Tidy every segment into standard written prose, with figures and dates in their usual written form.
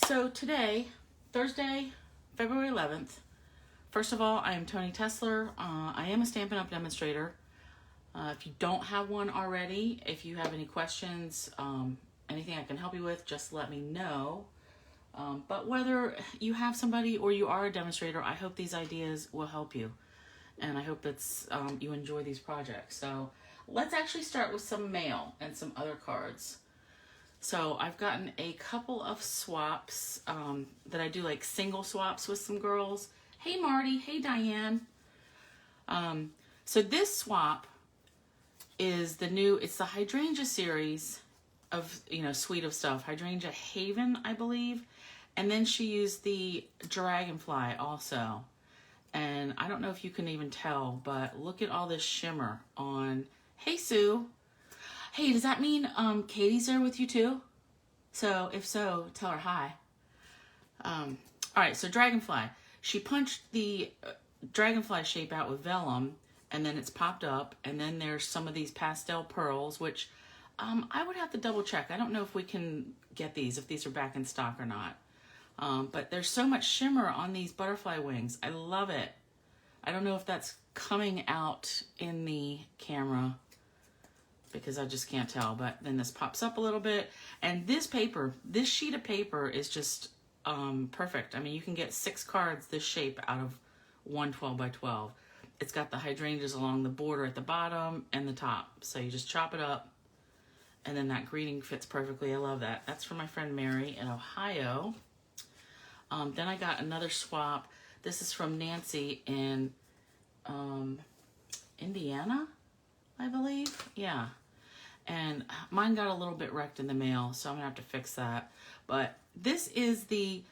So today, Thursday, February 11th, first of all, I am Tony Tesler. I am a Stampin' Up! Demonstrator. If you don't have one already, if you have any questions, anything I can help you with, just let me know. But whether you have somebody or you are a demonstrator, I hope these ideas will help you. And I hope that's you enjoy these projects. So let's actually start with some mail and some other cards. So I've gotten a couple of swaps that I do, like single swaps with some girls. Hey Marty, hey Diane. So this swap is it's the Hydrangea series of, suite of stuff. Hydrangea Haven, I believe. And then she used the Dragonfly also. And I don't know if you can even tell, but look at all this shimmer on. Hey Sue. Hey, does that mean Katie's there with you too? So if so, tell her hi. All right, so Dragonfly. She punched the Dragonfly shape out with vellum, and then it's popped up, and then there's some of these pastel pearls, which I would have to double check. I don't know if we can get these, if these are back in stock or not. But there's so much shimmer on these butterfly wings. I love it. I don't know if that's coming out in the camera because I just can't tell, but then this pops up a little bit. And this sheet of paper is just perfect. I mean, you can get 6 cards this shape out of one 12 by 12. It's got the hydrangeas along the border at the bottom and the top. So you just chop it up, and then that greeting fits perfectly. I love that. That's from my friend Mary in Ohio. Then I got another swap. This is from Nancy in Indiana, I believe. Yeah. And mine got a little bit wrecked in the mail, so I'm gonna have to fix that. But this is the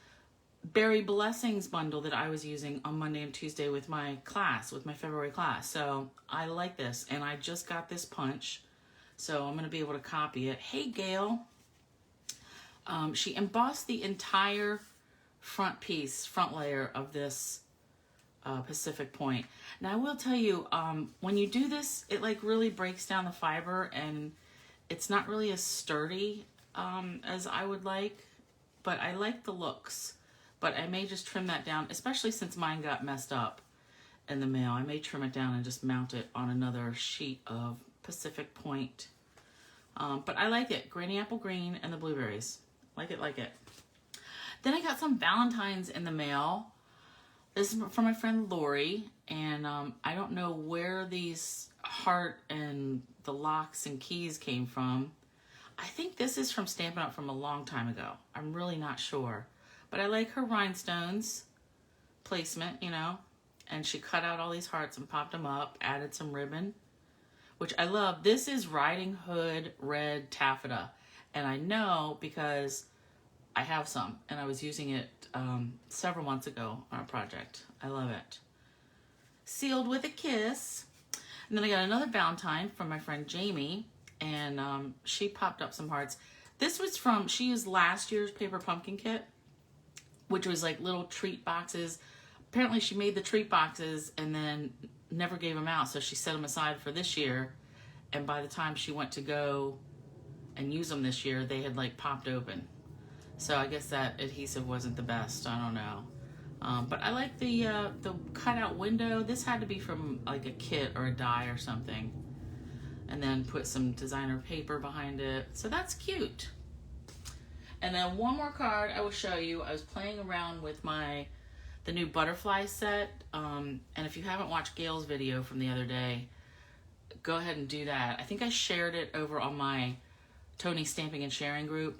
Berry Blessings bundle that I was using on Monday and Tuesday with my class, with my February class. So I like this, and I just got this punch, so I'm gonna be able to copy it. Hey Gail. She embossed the entire front layer of this Pacific Point. Now I will tell you, when you do this, it like really breaks down the fiber, and it's not really as sturdy as I would like, but I like the looks. But I may just trim that down, especially since mine got messed up in the mail. I may trim it down and just mount it on another sheet of Pacific Point. But I like it. Granny Apple Green and the blueberries. Like it, like it. Then I got some Valentines in the mail. This is from my friend Lori, and I don't know where these heart and the locks and keys came from. I think this is from Stampin' Up! From a long time ago. I'm really not sure. But I like her rhinestones placement, and she cut out all these hearts and popped them up, added some ribbon, which I love. This is Riding Hood Red Taffeta, and I know because I have some, and I was using it several months ago on a project. I love it. Sealed with a Kiss. And then I got another Valentine from my friend Jamie, and she popped up some hearts. This was she used last year's paper pumpkin kit, which was like little treat boxes. Apparently she made the treat boxes and then never gave them out, so she set them aside for this year, and by the time she went to go and use them this year, they had like popped open. So I guess that adhesive wasn't the best. I don't know. But I like the cutout window. This had to be from like a kit or a die or something. And then put some designer paper behind it. So that's cute. And then one more card I will show you. I was playing around with the new butterfly set. And if you haven't watched Gail's video from the other day, go ahead and do that. I think I shared it over on my Tony Stamping and Sharing group.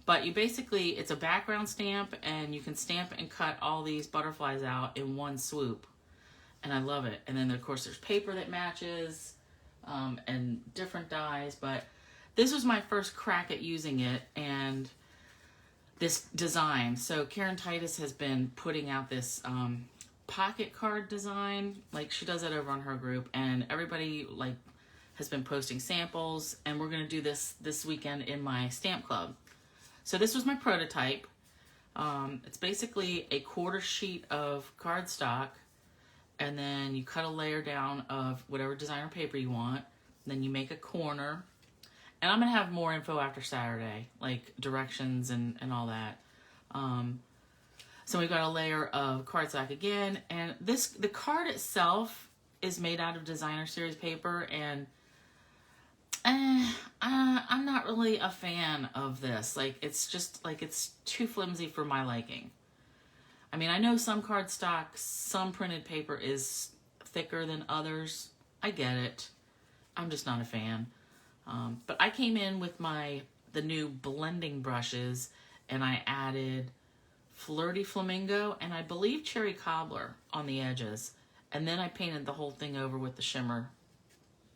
But it's a background stamp, and you can stamp and cut all these butterflies out in one swoop. And I love it. And then of course there's paper that matches, and different dies, but this was my first crack at using it and this design. So Karen Titus has been putting out this pocket card design. Like she does it over on her group, and everybody has been posting samples, and we're gonna do this weekend in my stamp club. So this was my prototype. It's basically a quarter sheet of cardstock, and then you cut a layer down of whatever designer paper you want. Then you make a corner, And I'm going to have more info after Saturday, like directions and all that. So we've got a layer of cardstock again. And the card itself is made out of designer series paper. And I'm not really a fan of this. Like, it's just, like, it's too flimsy for my liking. I mean, I know some cardstock, some printed paper is thicker than others. I get it. I'm just not a fan. But I came in with the new blending brushes, and I added Flirty Flamingo and I believe Cherry Cobbler on the edges. And then I painted the whole thing over with the shimmer,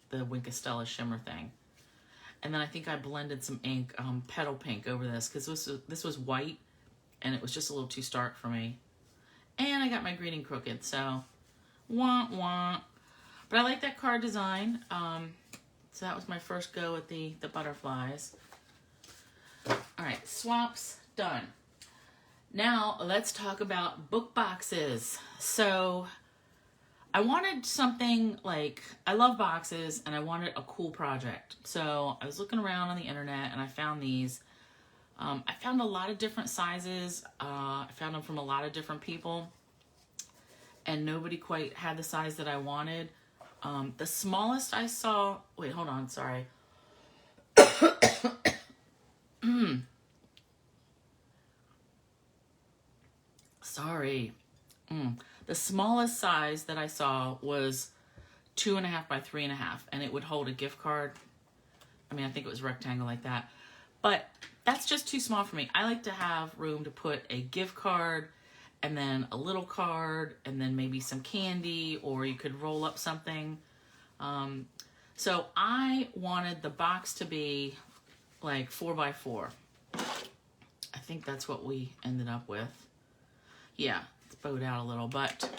the Winkostella shimmer thing. And then I think I blended some ink, Petal Pink, over this, because this was white, and it was just a little too stark for me. And I got my green and crooked, so wah wah. But I like that card design. So that was my first go at the butterflies. All right, swaps done. Now let's talk about book boxes. So I wanted something like, I love boxes and I wanted a cool project. So I was looking around on the internet and I found these. I found a lot of different sizes. I found them from a lot of different people, and nobody quite had the size that I wanted. The smallest I saw, wait, hold on, sorry. Sorry. The smallest size that I saw was 2.5 by 3.5, and it would hold a gift card. I mean, I think it was rectangle like that, but that's just too small for me. I like to have room to put a gift card and then a little card and then maybe some candy, or you could roll up something. So I wanted the box to be like 4 by 4. I think that's what we ended up with. Yeah, it's bowed out a little, but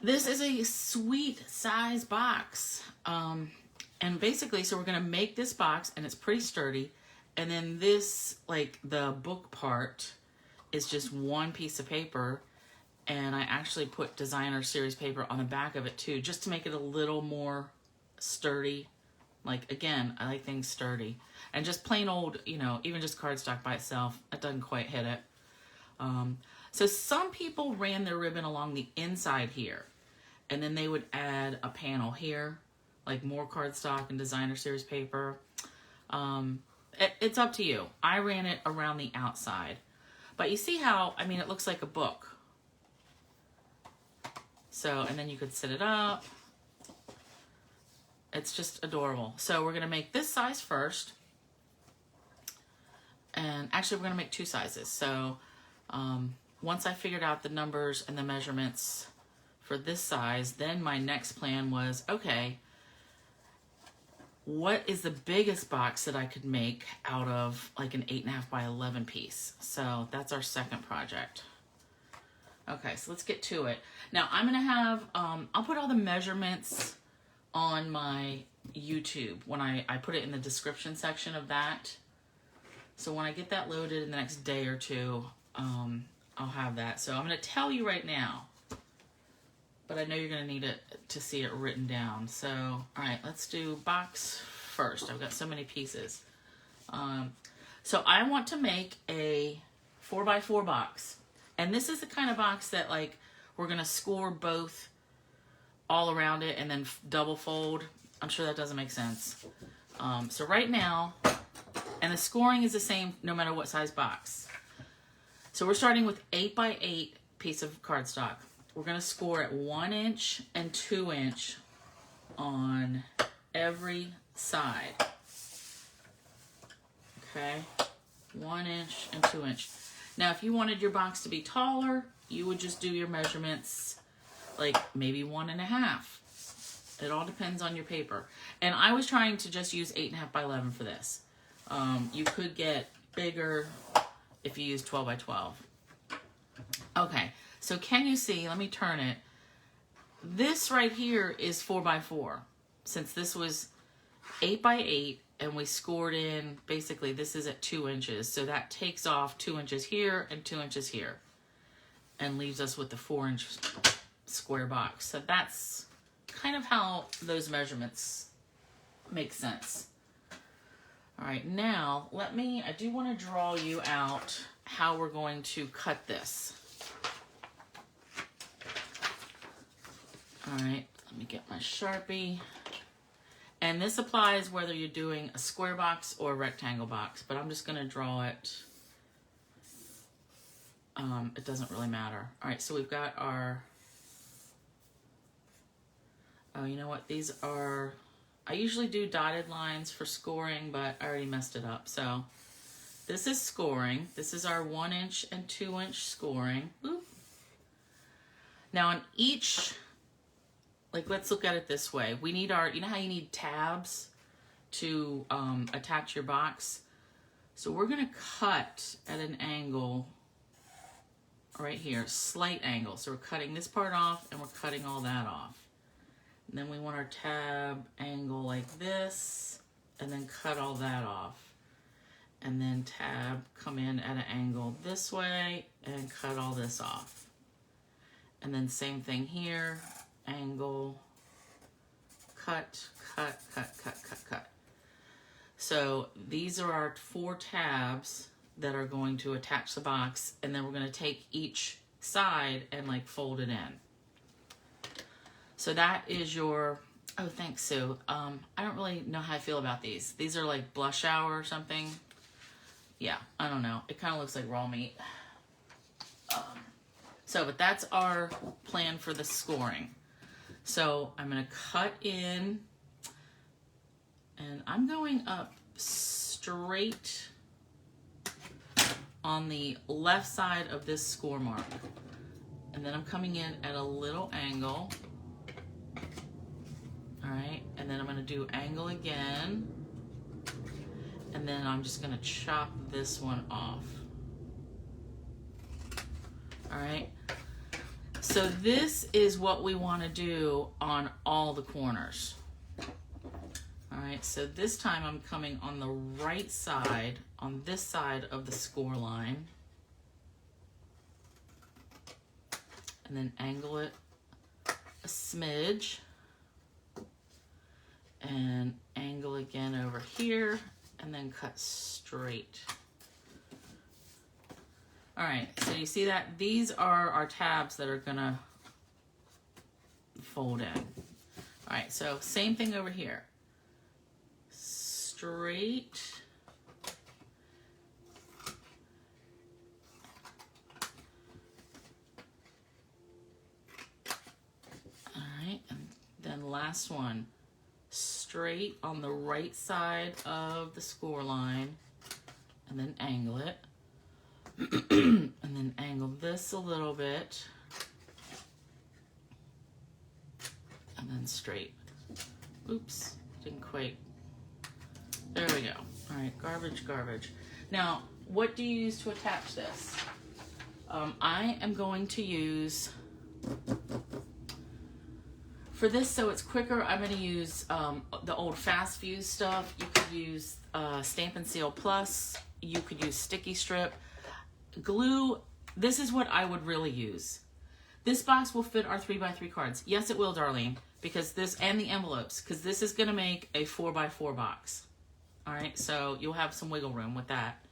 this is a sweet size box. And basically, so we're going to make this box, and it's pretty sturdy. And then this, like the book part, is just one piece of paper. And I actually put designer series paper on the back of it too, just to make it a little more sturdy. Like, again, I like things sturdy. And just plain old, you know, even just cardstock by itself, it doesn't quite hit it. So some people ran their ribbon along the inside here, and then they would add a panel here, like more cardstock and designer series paper. It's up to you. I ran it around the outside. But you see how, I mean, it looks like a book. So, and then you could sit it up. It's just adorable. So we're going to make this size first. And actually, we're going to make 2 sizes. So once I figured out the numbers and the measurements for this size, then my next plan was, okay, what is the biggest box that I could make out of like an 8.5 by 11 piece? So that's our second project. Okay, so let's get to it. Now I'm going to have, I'll put all the measurements on my YouTube when I put it in the description section of that. So when I get that loaded in the next day or two, I'll have that. So I'm going to tell you right now, but I know you're going to need it to see it written down. So, all right, let's do box first. I've got so many pieces. So I want to make a 4 by 4 box. And this is the kind of box that, like, we're going to score both all around it and then double fold. I'm sure that doesn't make sense. So right now, and the scoring is the same no matter what size box. So we're starting with 8 by 8 piece of cardstock. We're going to score at 1 inch and 2 inch on every side. Okay, 1 inch and 2 inch. Now, if you wanted your box to be taller, you would just do your measurements like maybe 1.5. It all depends on your paper. And I was trying to just use 8.5 by 11 for this. You could get bigger if you use 12 by 12. Okay, so can you see, let me turn it. This right here is 4 by 4. Since this was 8 by 8 and we scored in, basically this is at 2 inches. So that takes off 2 inches here and 2 inches here and leaves us with the 4-inch square box. So that's kind of how those measurements make sense. All right, now I do want to draw you out how we're going to cut this. All right, let me get my Sharpie. And this applies whether you're doing a square box or a rectangle box, but I'm just going to draw it. It doesn't really matter. All right, so we've got our, oh, you know what? These are, I usually do dotted lines for scoring, but I already messed it up. So this is scoring. This is our 1 inch and 2 inch scoring. Oop. Now on each, like, let's look at it this way. We need our, you know how you need tabs to attach your box? So we're gonna cut at an angle right here, slight angle. So we're cutting this part off and we're cutting all that off. And then we want our tab angle like this, and then cut all that off. And then tab come in at an angle this way and cut all this off. And then same thing here, angle, cut, cut, cut, cut, cut, cut. So these are our 4 tabs that are going to attach the box, and then we're going to take each side and like fold it in. So that is your, oh, thanks, Sue. I don't really know how I feel about these. These are like blush hour or something. Yeah, I don't know. It kind of looks like raw meat. But that's our plan for the scoring. So I'm going to cut in, and I'm going up straight on the left side of this score mark. And then I'm coming in at a little angle. All right, and then I'm going to do angle again. And then I'm just going to chop this one off. All right. So this is what we want to do on all the corners. All right, so this time I'm coming on the right side, on this side of the score line. And then angle it a smidge. And angle again over here, and then cut straight. All right, so you see that? These are our tabs that are gonna fold in. All right, so same thing over here. Straight. All right, and then last one. Straight on the right side of the score line, and then angle it. And then angle this a little bit, and then straight. Oops, didn't quite. There we go. All right, garbage, garbage. Now, what do you use to attach this? I am going to use, for this so it's quicker, I'm going to use the old Fast Fuse stuff. You could use Stamp and Seal Plus. You could use sticky strip. Glue, this is what I would really use. This box will fit our 3x3 cards. Yes, it will, Darlene, because this, and the envelopes, because this is going to make a 4x4 box. All right, so you'll have some wiggle room with that.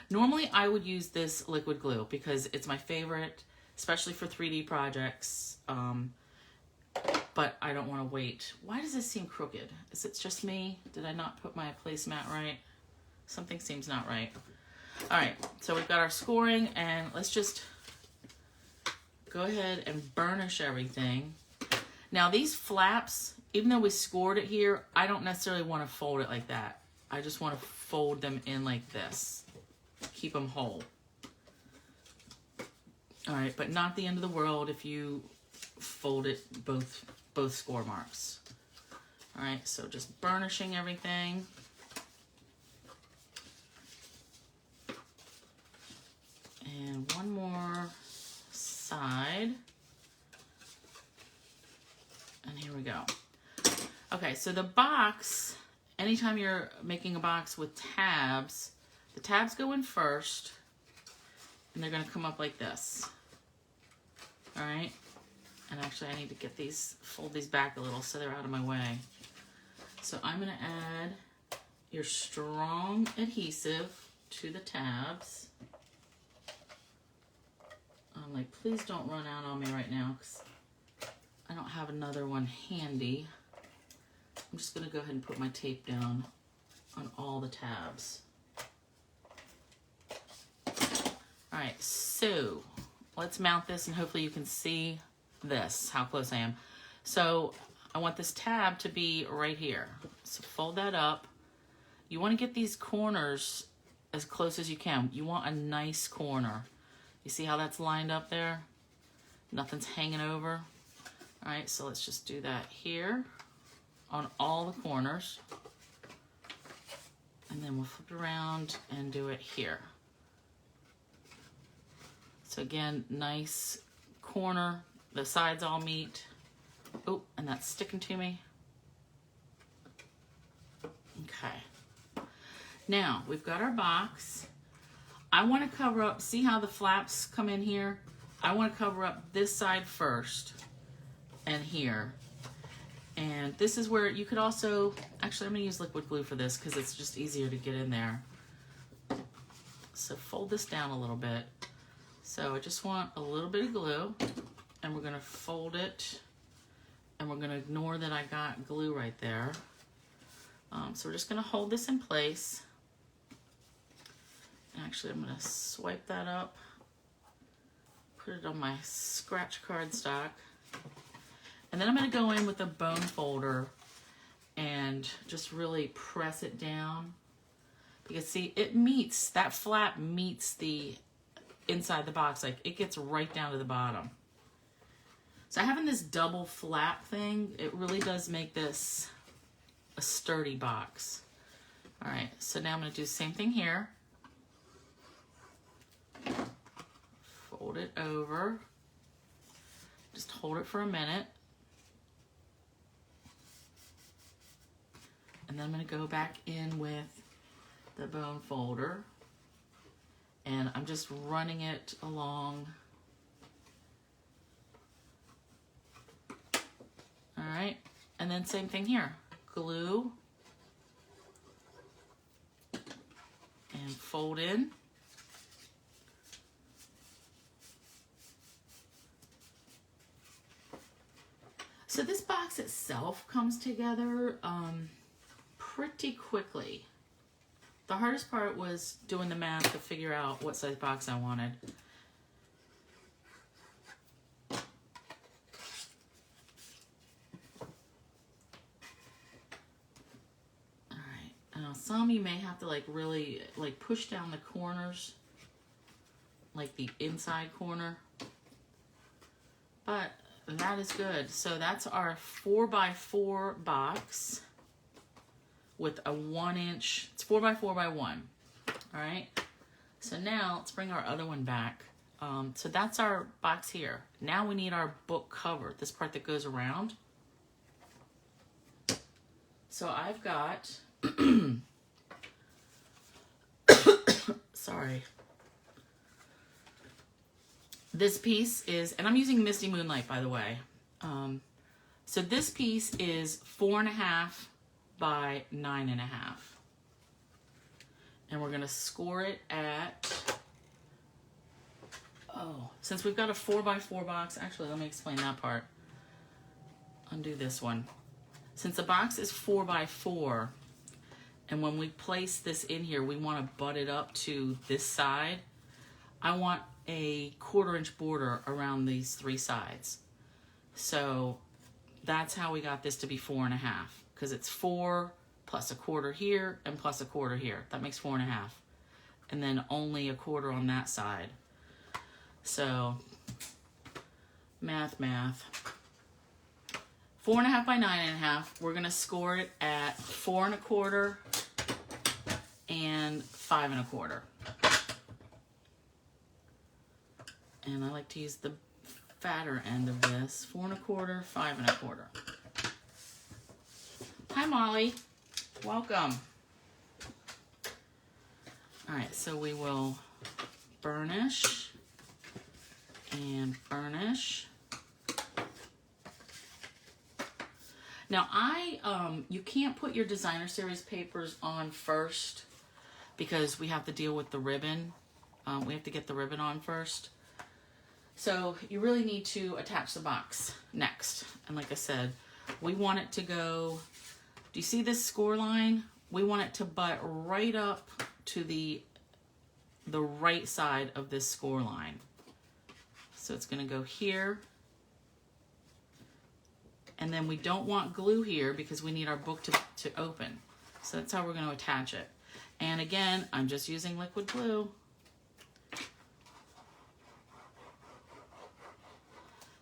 Normally, I would use this liquid glue because it's my favorite, especially for 3D projects. But I don't want to wait. Why does this seem crooked? Is it just me? Did I not put my placemat right? Something seems not right. All right, so we've got our scoring, and let's just go ahead and burnish everything. Now these flaps, even though we scored it here, I don't necessarily want to fold it like that. I just want to fold them in like this. Keep them whole. All right, but not the end of the world if you fold it both score marks. All right, so just burnishing everything. And one more side. And here we go. Okay, so the box, anytime you're making a box with tabs, the tabs go in first, and they're gonna come up like this. All right? And actually I need to get these, fold these back a little so they're out of my way. So I'm gonna add your strong adhesive to the tabs. I'm like, please don't run out on me right now because I don't have another one handy. I'm just going to go ahead and put my tape down on all the tabs. All right, so let's mount this and hopefully you can see this, how close I am. So I want this tab to be right here. So fold that up. You want to get these corners as close as you can. You want a nice corner. You see how that's lined up there? Nothing's hanging over. All right, so let's just do that here on all the corners. And then we'll flip it around and do it here. So again, nice corner. The sides all meet. Oh, and that's sticking to me. Okay. Now, we've got our box. I want to cover up, see how the flaps come in here? I want to cover up this side first and here. And this is where you could also, actually I'm going to use liquid glue for this because it's just easier to get in there. So fold this down a little bit. So I just want a little bit of glue and we're going to fold it and we're going to ignore that I got glue right there. So we're just going to hold this in place. Actually, I'm going to swipe that up, put it on my scratch cardstock, and then I'm going to go in with a bone folder and just really press it down. Because see, it meets, that flap meets the inside the box, like it gets right down to the bottom. So having this double flap thing, it really does make this a sturdy box. All right, so now I'm going to do the same thing here. Fold it over. Just hold it for a minute. And then I'm going to go back in with the bone folder. And I'm just running it along. All right, and then same thing here. Glue and fold in. So this box itself comes together pretty quickly. The hardest part was doing the math to figure out what size box I wanted. Some you may have to like really like push down the corners, like the inside corner, but that is good. So that's our 4x4 box with a 1-inch, it's 4x4x1. All right. So now let's bring our other one back. So that's our box here. Now we need our book cover, this part that goes around. So I've got, sorry. This piece is, and I'm using Misty Moonlight, by the way. So this piece is 4.5 by 9.5. And we're gonna score it at, since we've got a 4x4 box, actually, let me explain that part. Undo this one. Since the box is 4x4, and when we place this in here, we want to butt it up to this side. I want a 1/4 inch border around these three sides. So that's how we got this to be 4.5, because it's 4 plus 1/4 here and plus 1/4 here. That makes 4.5. And then only 1/4 on that side. So math. 4.5 by 9.5. We're gonna score it at 4 1/4 and 5 1/4. And I like to use the fatter end of this. 4 1/4, 5 1/4. Hi, Molly. Welcome. All right, so we will burnish and burnish. Now you can't put your designer series papers on first because we have to deal with the ribbon. We have to get the ribbon on first. So you really need to attach the box next. And like I said, we want it to go, do you see this score line? We want it to butt right up to the right side of this score line. So it's going to go here. And then we don't want glue here because we need our book to open. So that's how we're going to attach it. And again, I'm just using liquid glue.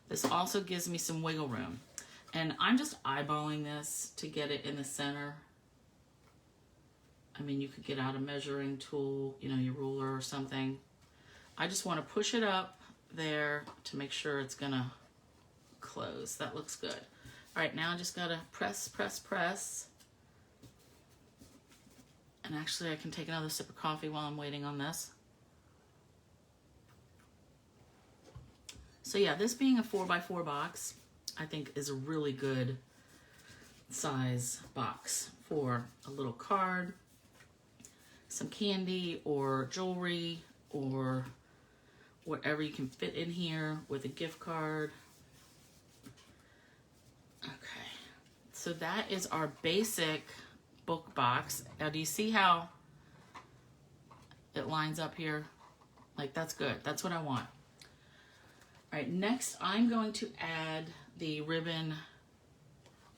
This also gives me some wiggle room. And I'm just eyeballing this to get it in the center. I mean, you could get out a measuring tool, you know, your ruler or something. I just want to push it up there to make sure it's going to close. That looks good. All right, now I just got to press, press, press. And actually, I can take another sip of coffee while I'm waiting on this. So yeah, this being a 4x4 box, I think is a really good size box for a little card, some candy or jewelry or whatever you can fit in here with a gift card. Okay, so that is our basic book box. Now, do you see how it lines up here? Like, that's good. That's what I want. All right, next I'm going to add the ribbon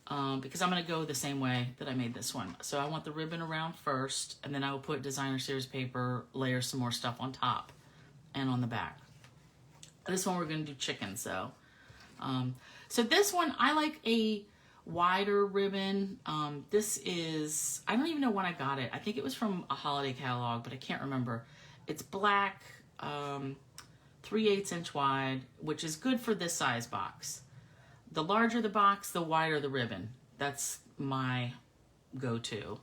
because I'm going to go the same way that I made this one. So I want the ribbon around first, and then I will put designer series paper, layer some more stuff on top and on the back. This one we're going to do chicken. So this one, I like a wider ribbon. This is, I don't even know when I got it. I think it was from a holiday catalog, but I can't remember. It's black, 3/8 inch wide, which is good for this size box. The larger the box, the wider the ribbon. That's my go-to.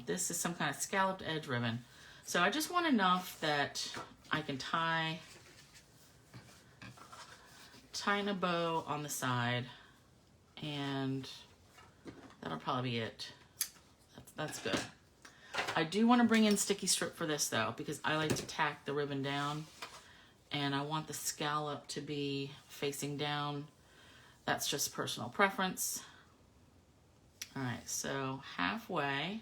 This is some kind of scalloped edge ribbon. So I just want enough that I can tie in a bow on the side, and that'll probably be it. That's good. I do want to bring in sticky strip for this though, because I like to tack the ribbon down, and I want the scallop to be facing down. That's just personal preference. All right, so halfway,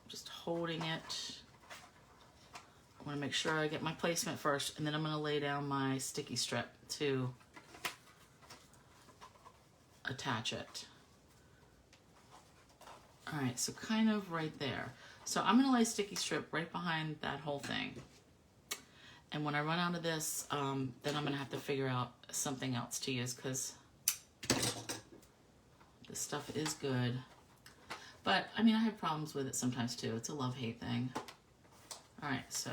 just holding it. I want to make sure I get my placement first, and then I'm going to lay down my sticky strip to attach it. All right, so kind of right there. So I'm going to lay sticky strip right behind that whole thing. And when I run out of this, then I'm going to have to figure out something else to use, because this stuff is good. But, I mean, I have problems with it sometimes too. It's a love-hate thing. All right, so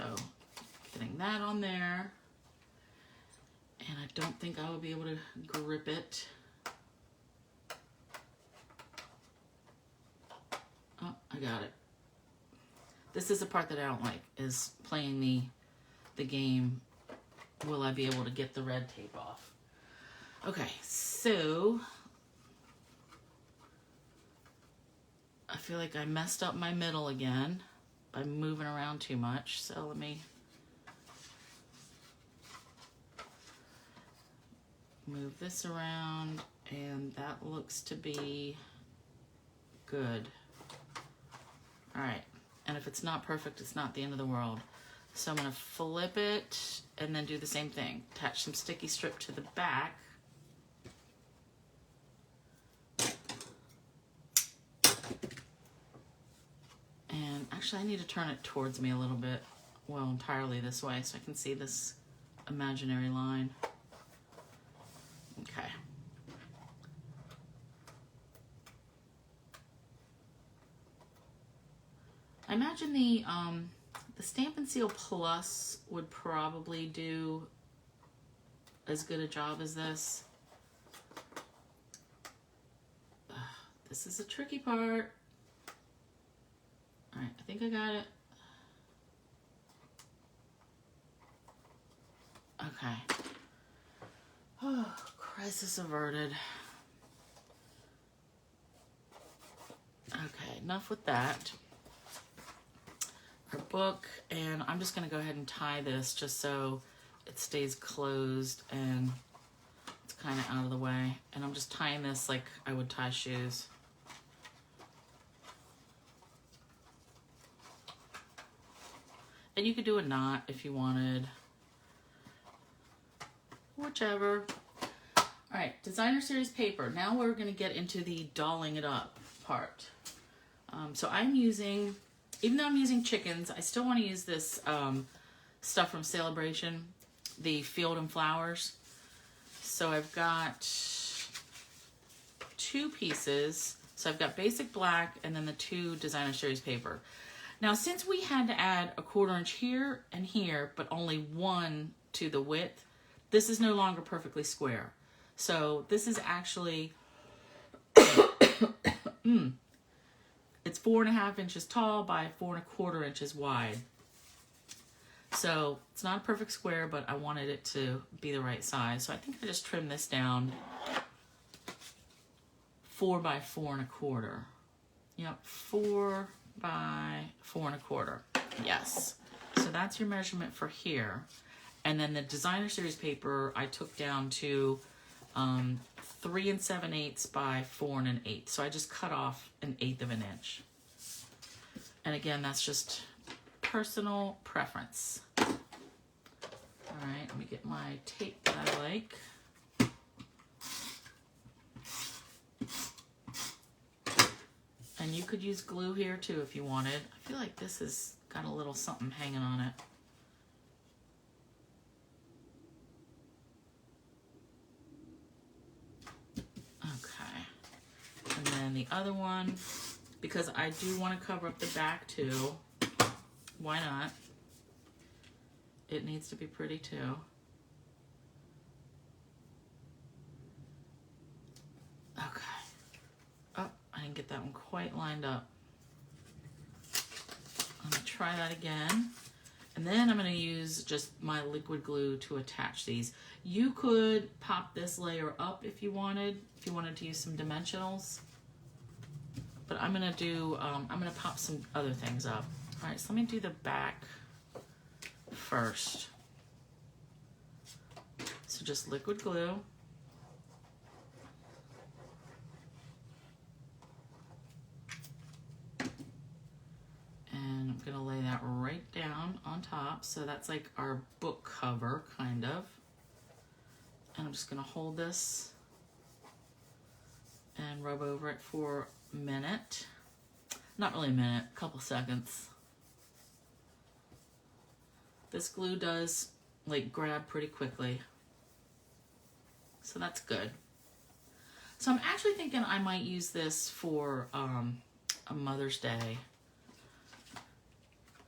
getting that on there. And I don't think I will be able to grip it. Oh, I got it. This is the part that I don't like, is playing the game. Will I be able to get the red tape off? Okay, so I feel like I messed up my middle again by moving around too much. So let me move this around, and that looks to be good. All right, and if it's not perfect, it's not the end of the world. So I'm gonna flip it and then do the same thing. Attach some sticky strip to the back. And actually I need to turn it towards me a little bit, well, entirely this way, so I can see this imaginary line. Okay. I imagine the Stampin' Seal Plus would probably do as good a job as this. This is the tricky part. All right, I think I got it. Okay. Oh, crisis averted. Okay, enough with that. Our book, and I'm just going to go ahead and tie this just so it stays closed and it's kind of out of the way. And I'm just tying this like I would tie shoes. And you could do a knot if you wanted. Whichever. All right, designer series paper. Now we're going to get into the dolling it up part. So I'm using, even though I'm using chickens, I still want to use this stuff from Celebration, the Field and Flowers. So I've got 2 pieces. So I've got basic black and then the 2 designer series paper. Now, since we had to add a 1/4 inch here and here, but only 1 to the width, this is no longer perfectly square. So this is actually, it's 4.5 inches tall by 4 1/4 inches wide. So it's not a perfect square, but I wanted it to be the right size. So I think I just trimmed this down 4 by 4 1/4. Yep, 4 by 4 1/4. Yes. So that's your measurement for here. And then the designer series paper I took down to 3 7/8 by 4 1/8. So I just cut off 1/8 of an inch. And again, that's just personal preference. All right, let me get my tape that I like. And you could use glue here too if you wanted. I feel like this has got a little something hanging on it. Okay. And then the other one, because I do want to cover up the back too. Why not? It needs to be pretty too. Okay. Oh, I didn't get that one quite lined up. I'm gonna try that again. And then I'm gonna use just my liquid glue to attach these. You could pop this layer up if you wanted to use some dimensionals. But I'm gonna do, I'm gonna pop some other things up. All right, so let me do the back first. So just liquid glue. And I'm gonna lay that right down on top. So that's like our book cover, kind of. And I'm just gonna hold this and rub over it for a minute. Not really a minute, a couple seconds. This glue does like grab pretty quickly. So that's good. So I'm actually thinking I might use this for a Mother's Day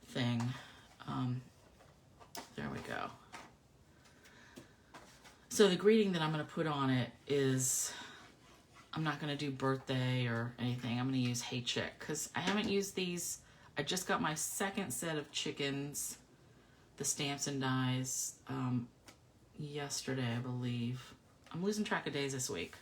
thing. There we go. So the greeting that I'm going to put on it is, I'm not going to do birthday or anything. I'm going to use Hey Chick because I haven't used these. I just got my second set of chickens, the stamps and dies, yesterday, I believe. I'm losing track of days this week.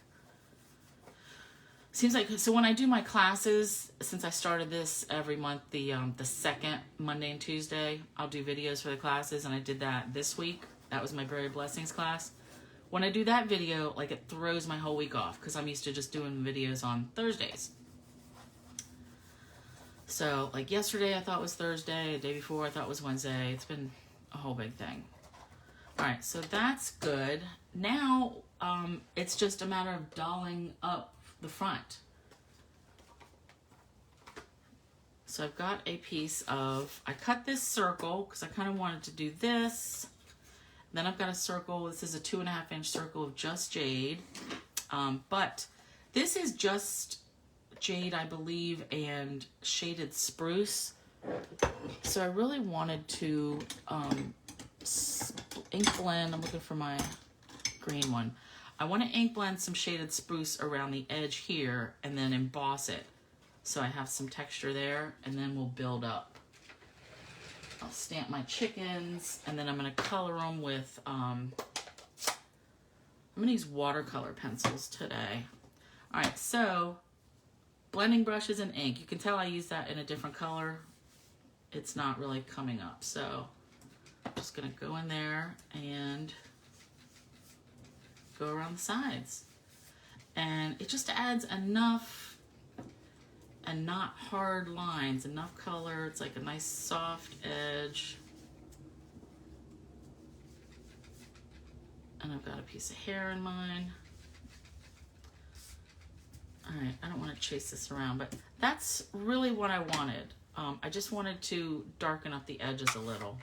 Seems like, so when I do my classes, since I started this every month, the second Monday and Tuesday, I'll do videos for the classes, and I did that this week. That was my Berry Blessings class. When I do that video, like, it throws my whole week off because I'm used to just doing videos on Thursdays. So, like yesterday I thought was Thursday, the day before I thought was Wednesday. It's been a whole big thing. All right, so that's good. Now, it's just a matter of dolling up the front. So I've got a piece of, I cut this circle because I kind of wanted to do this. Then I've got a circle, this is a 2.5 inch circle of just jade. But this is just jade, I believe, and shaded spruce. So I really wanted to ink blend, I'm looking for my green one. I want to ink blend some shaded spruce around the edge here and then emboss it. So I have some texture there, and then we'll build up. I'll stamp my chickens, and then I'm going to color them with I'm gonna use watercolor pencils today. All right, so blending brushes and ink. You can tell I use that in a different color. It's not really coming up. So I'm just gonna go in there and go around the sides. And it just adds enough and not hard lines, enough color. It's like a nice soft edge. And I've got a piece of hair in mine. All right, I don't want to chase this around, but that's really what I wanted. I just wanted to darken up the edges a little.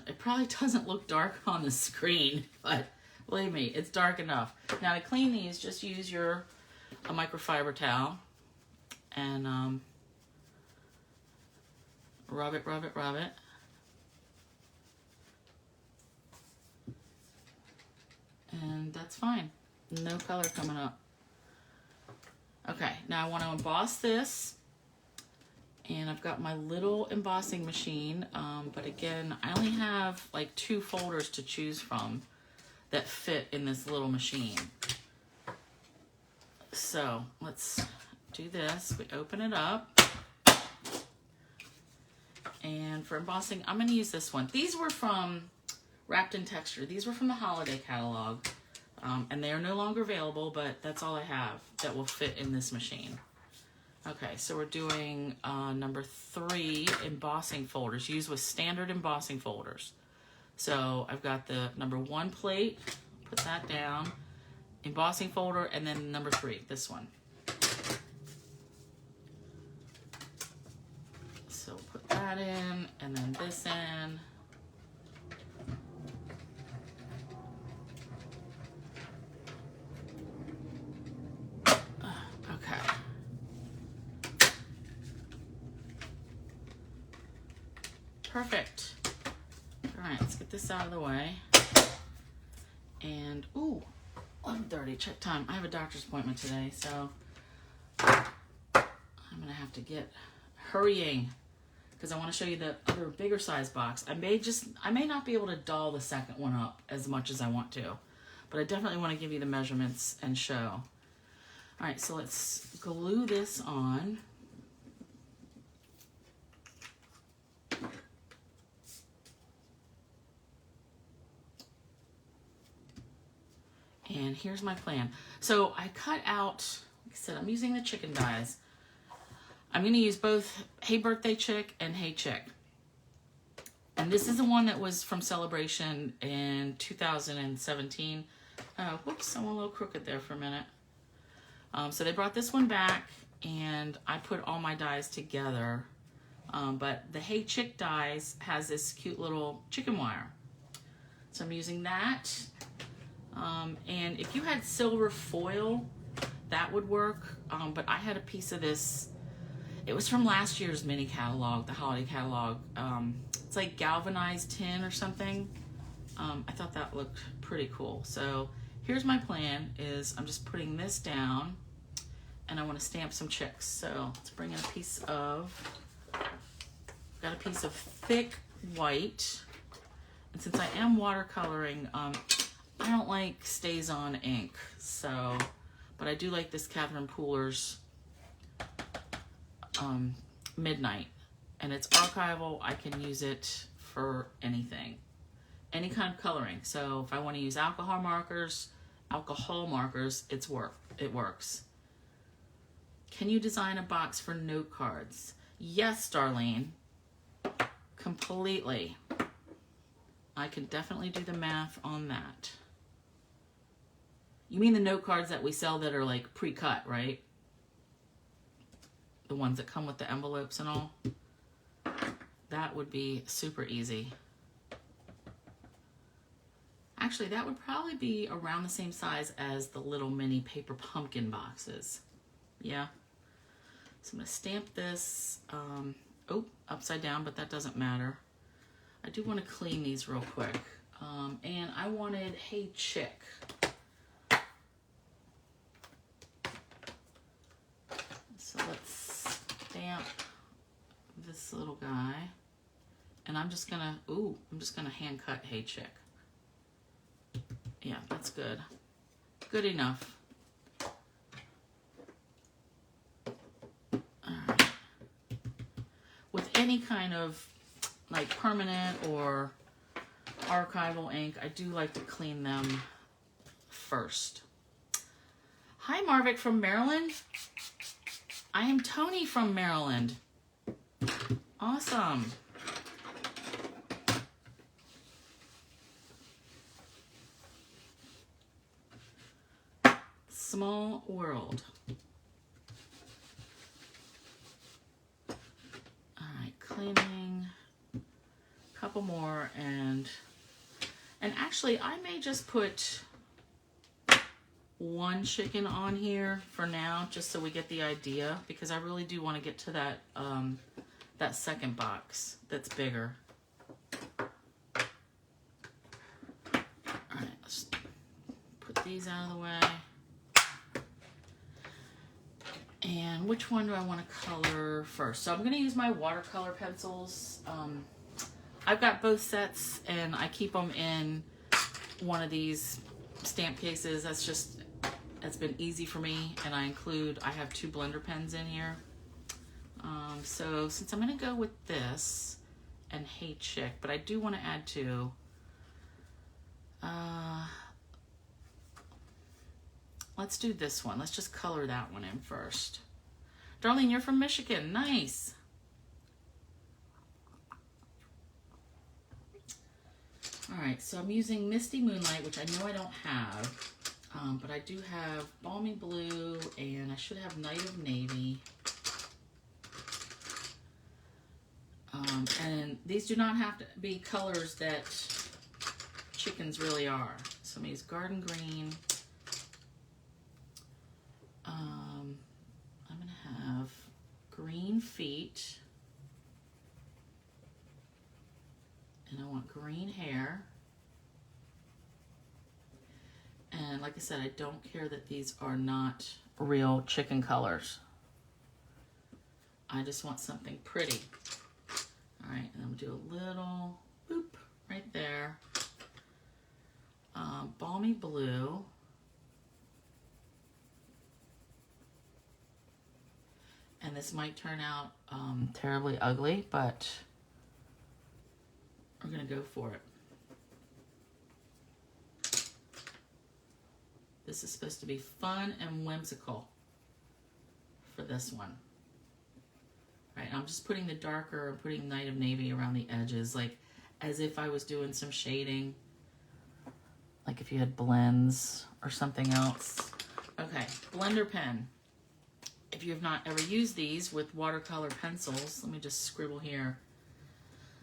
It probably doesn't look dark on the screen, but believe me, it's dark enough. Now to clean these, just use a microfiber towel and rub it. And that's fine. No color coming up. Okay, now I want to emboss this. And I've got my little embossing machine, but again, I only have like 2 folders to choose from that fit in this little machine. So let's do this. We open it up. And for embossing, I'm going to use this one. These were from Wrapped in Texture. These were from the holiday catalog. And they are no longer available, but that's all I have that will fit in this machine. Okay, so we're doing number 3 embossing folders. Use with standard embossing folders. So I've got the number 1 plate, put that down, embossing folder, and then number 3, this one. So put that in, and then this in. Perfect. All right, let's get this out of the way. And, ooh, 11:30, check time. I have a doctor's appointment today, so I'm gonna have to get hurrying because I want to show you the other bigger size box. I may not be able to doll the second one up as much as I want to, but I definitely want to give you the measurements and show. All right, so let's glue this on. And here's my plan. So I cut out, like I said, I'm using the chicken dies. I'm going to use both Hey Birthday Chick and Hey Chick. And this is the one that was from Celebration in 2017. Whoops, I'm a little crooked there for a minute. So they brought this one back, and I put all my dies together. But the Hey Chick dies has this cute little chicken wire. So I'm using that. And if you had silver foil, that would work. But I had a piece of this. It was from last year's mini catalog, the holiday catalog. It's like galvanized tin or something. I thought that looked pretty cool. So here's my plan is I'm just putting this down and I want to stamp some chicks. So let's bring in a piece of, got a piece of thick white. And since I am watercoloring, I don't like stays on ink, so, but I do like this Catherine Pooler's Midnight, and it's archival. I can use it for anything, any kind of coloring. So if I want to use alcohol markers, it works. Can you design a box for note cards? Yes, Darlene, completely. I can definitely do the math on that. You mean the note cards that we sell that are like pre-cut, right? The ones that come with the envelopes and all? That would be super easy. Actually, that would probably be around the same size as the little mini paper pumpkin boxes. Yeah. So I'm going to stamp this, upside down, but that doesn't matter. I do want to clean these real quick. And I wanted Hey Chick. So let's stamp this little guy. And I'm just gonna hand cut Hey Chick. Yeah, that's good. Good enough. Alright. With any kind of like permanent or archival ink, I do like to clean them first. Hi Marvick from Maryland. I am Tony from Maryland. Awesome. Small world. All right, cleaning. A couple more, and actually I may just put one chicken on here for now, just so we get the idea, because I really do want to get to that that second box that's bigger. All right, let's put these out of the way. And which one do I want to color first? So I'm going to use my watercolor pencils. I've got both sets, and I keep them in one of these stamp cases. That's been easy for me, and I have 2 blender pens in here. So since I'm going to go with this and Hey Chick, but I do want to add 2. Let's do this one. Let's just color that one in first. Darlene, you're from Michigan. Nice. All right, so I'm using Misty Moonlight, which I know I don't have, but I do have Balmy Blue, and I should have Night of Navy. And these do not have to be colors that chickens really are. So I'm going to use Garden Green. I'm going to have green feet, and I want green hair. And like I said, I don't care that these are not real chicken colors. I just want something pretty. All right, and I'm going to do a little boop right there. Balmy Blue. And this might turn out terribly ugly, but we're going to go for it. This is supposed to be fun and whimsical for this one. All right, I'm just putting the darker, I'm putting Night of Navy around the edges, like as if I was doing some shading, like if you had blends or something else. Okay, blender pen. If you have not ever used these with watercolor pencils, let me just scribble here.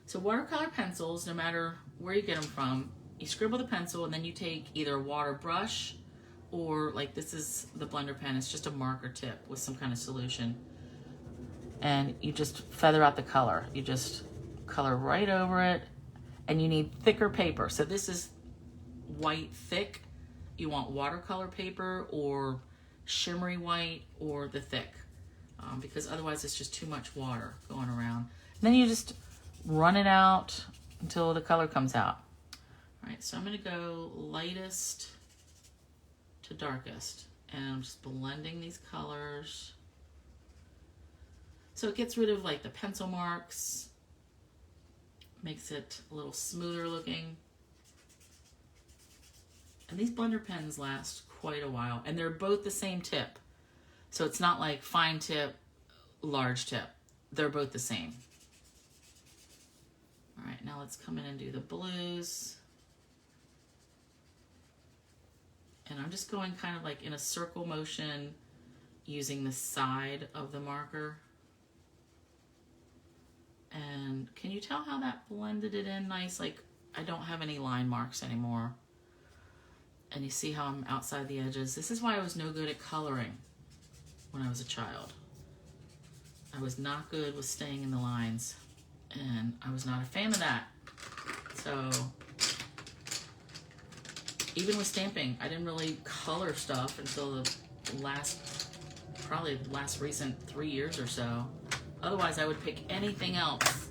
So watercolor pencils, no matter where you get them from, you scribble the pencil and then you take either a water brush or like this is the blender pen, it's just a marker tip with some kind of solution. And you just feather out the color. You just color right over it, and you need thicker paper. So this is white thick. You want watercolor paper or shimmery white or the thick, because otherwise it's just too much water going around. And then you just run it out until the color comes out. All right, so I'm going to go lightest to darkest, and I'm just blending these colors. So it gets rid of like the pencil marks, makes it a little smoother looking. And these blender pens last quite a while, and they're both the same tip. So it's not like fine tip, large tip. They're both the same. All right, now let's come in and do the blues. And I'm just going kind of like in a circle motion using the side of the marker. And can you tell how that blended it in nice? Like I don't have any line marks anymore. And you see how I'm outside the edges. This is why I was no good at coloring when I was a child. I was not good with staying in the lines, and I was not a fan of that. So even with stamping, I didn't really color stuff until the last recent 3 years or so. Otherwise, I would pick anything else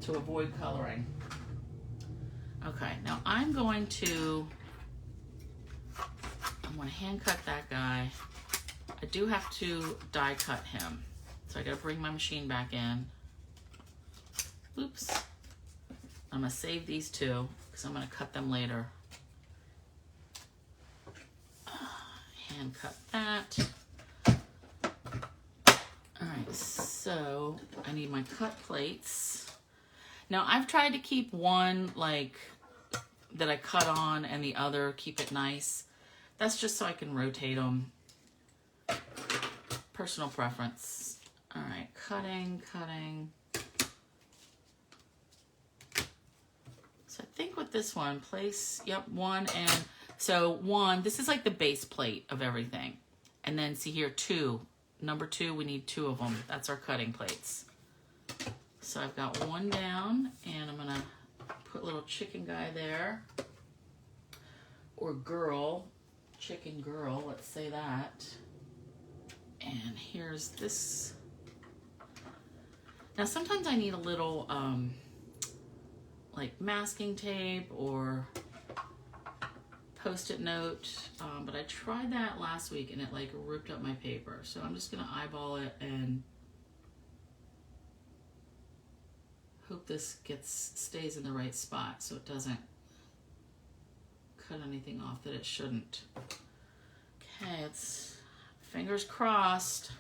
to avoid coloring. Okay, now I'm going to hand cut that guy. I do have to die cut him. So I gotta bring my machine back in. Oops. I'm gonna save these two because I'm gonna cut them later. Hand cut that. All right, so I need my cut plates. Now I've tried to keep one like that I cut on and the other keep it nice. That's just so I can rotate them. Personal preference. All right, cutting. So I think with this one, place, yep, one, and so one, this is like the base plate of everything. And then see here, two, number two, we need two of them. That's our cutting plates. So I've got one down, and I'm gonna put little chicken guy there. Or girl, chicken girl, let's say that. And here's this. Now sometimes I need a little like masking tape or post-it note, but I tried that last week and it like ripped up my paper. So I'm just gonna eyeball it and hope this stays in the right spot so it doesn't cut anything off that it shouldn't. Okay, it's fingers crossed.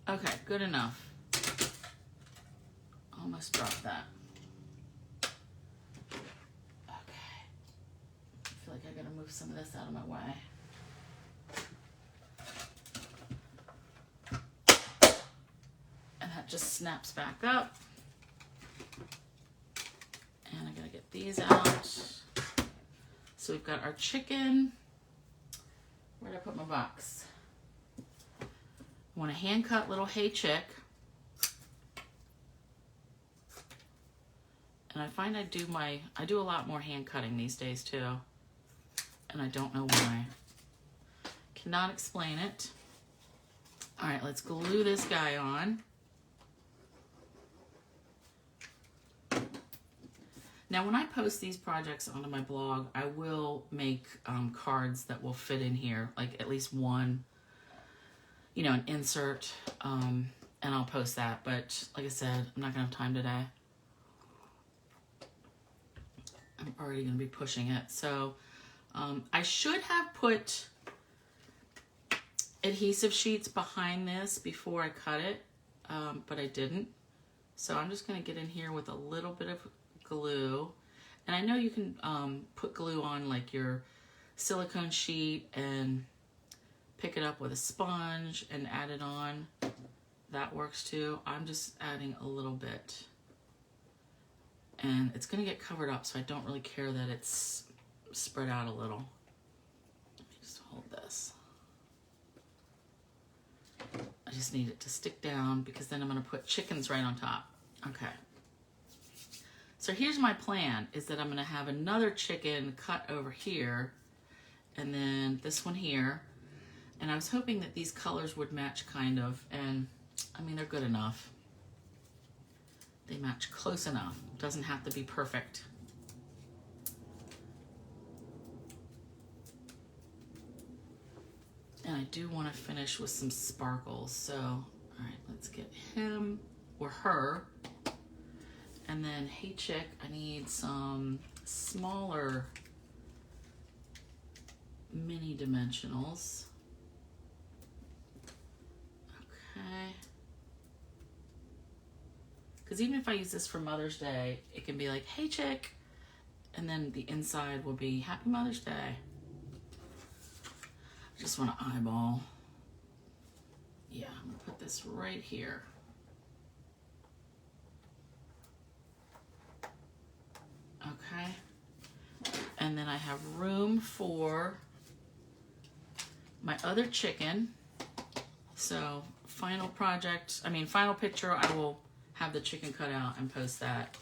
Okay, good enough. Almost dropped that. Okay. I feel like I gotta move some of this out of my way. And that just snaps back up. And I gotta get these out. So we've got our chicken. Where did I put my box? I want a hand cut little hay chick. And I find I do a lot more hand cutting these days too. And I don't know why. Cannot explain it. All right, let's glue this guy on. Now when I post these projects onto my blog, I will make cards that will fit in here, like at least one, you know, an insert, and I'll post that. But like I said, I'm not gonna have time today. I'm already gonna be pushing it. So I should have put adhesive sheets behind this before I cut it, but I didn't. So I'm just gonna get in here with a little bit of glue. And I know you can put glue on like your silicone sheet and pick it up with a sponge and add it on. That works too. I'm just adding a little bit. And it's gonna get covered up, so I don't really care that it's spread out a little. Let me just hold this. I just need it to stick down because then I'm gonna put chickens right on top. Okay. So here's my plan, is that I'm gonna have another chicken cut over here and then this one here. And I was hoping that these colors would match kind of, and I mean, they're good enough. They match close enough. Doesn't have to be perfect. And I do want to finish with some sparkles. So, all right, let's get him or her. And then, hey chick, I need some smaller mini dimensionals. Okay. Because even if I use this for Mother's Day, it can be like, hey chick, and then the inside will be Happy Mother's Day. I just want to eyeball. Yeah, I'm gonna put this right here. Okay. And then I have room for my other chicken. So final picture, I will have the chicken cut out and post that.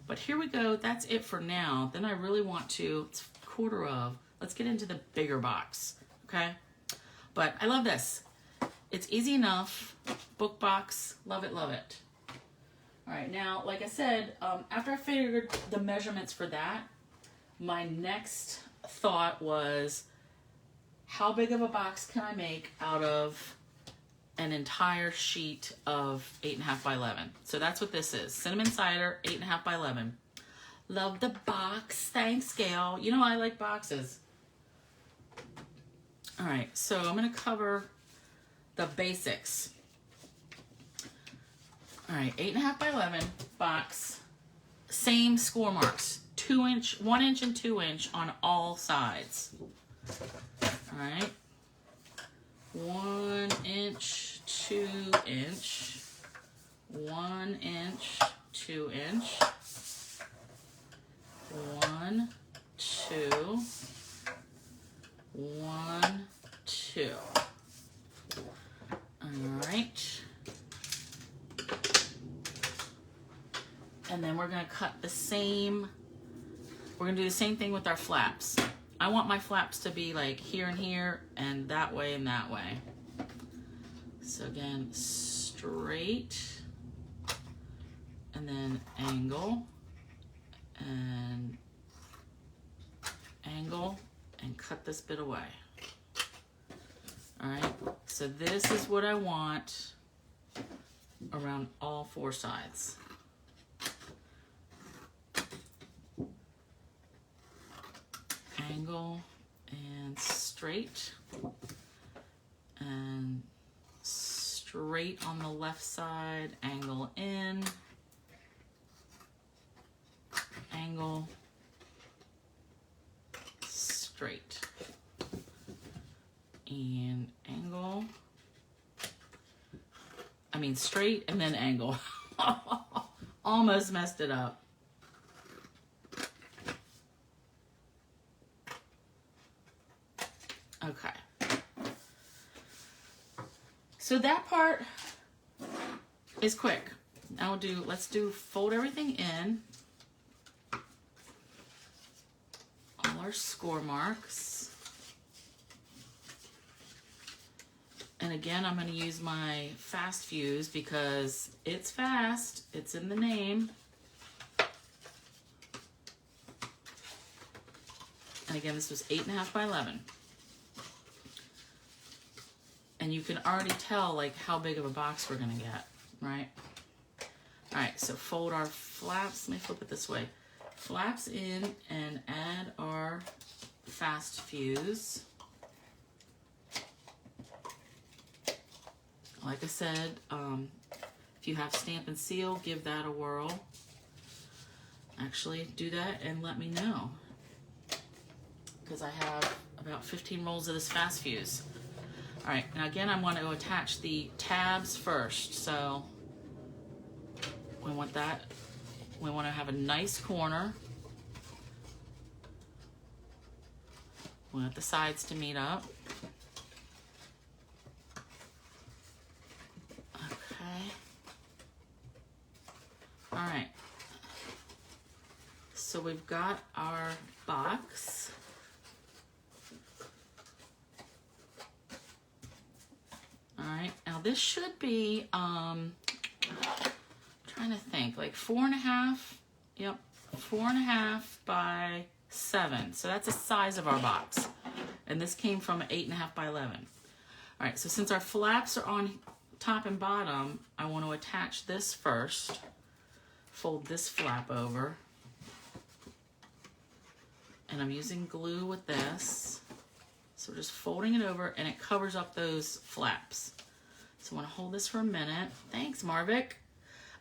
But here we go. That's it for now. Then I really want to, it's quarter of, let's get into the bigger box, okay? But I love this. It's easy enough. Book box, love it, love it. All right, now, like I said, after I figured the measurements for that, my next thought was, how big of a box can I make out of an entire sheet of 8.5 by 11? So that's what this is. Cinnamon cider, 8.5 by 11. Love the box. Thanks, Gail. You know I like boxes. All right, so I'm going to cover the basics. All right, 8.5 by 11 box. Same score marks. 2 inch, 1 inch and 2 inch on all sides. All right. 1 inch, 2 inch, 1 inch, 2 inch, 1, 2, 1, 2. All right. And then we're going to cut the same, we're going to do the same thing with our flaps. I want my flaps to be like here and here and that way and that way. So again, straight and then angle and angle and cut this bit away. All right, so this is what I want around all 4 sides. Angle and straight and straight on the left side, angle in, angle, straight, and angle, I mean straight and then angle. Almost messed it up. Okay. So that part is quick. Now let's fold everything in. All our score marks. And again, I'm going to use my fast fuse because it's fast. It's in the name. And again, this was 8.5 by 11. And you can already tell like how big of a box we're gonna get, right? All right, so fold our flaps. Let me flip it this way. Flaps in and add our fast fuse. Like I said, if you have Stamp and Seal, give that a whirl. Actually, do that and let me know. Because I have about 15 rolls of this fast fuse. All right, now again, I want to attach the tabs first. So we want that, we want to have a nice corner. We want the sides to meet up. Okay. All right. So we've got our box. All right, now this should be, I'm trying to think, like 4.5, yep, 4.5 by 7. So that's the size of our box. And this came from 8.5 by 11. All right, so since our flaps are on top and bottom, I want to attach this first. Fold this flap over. And I'm using glue with this. So we're just folding it over and it covers up those flaps. So I want to hold this for a minute. Thanks, Marvick.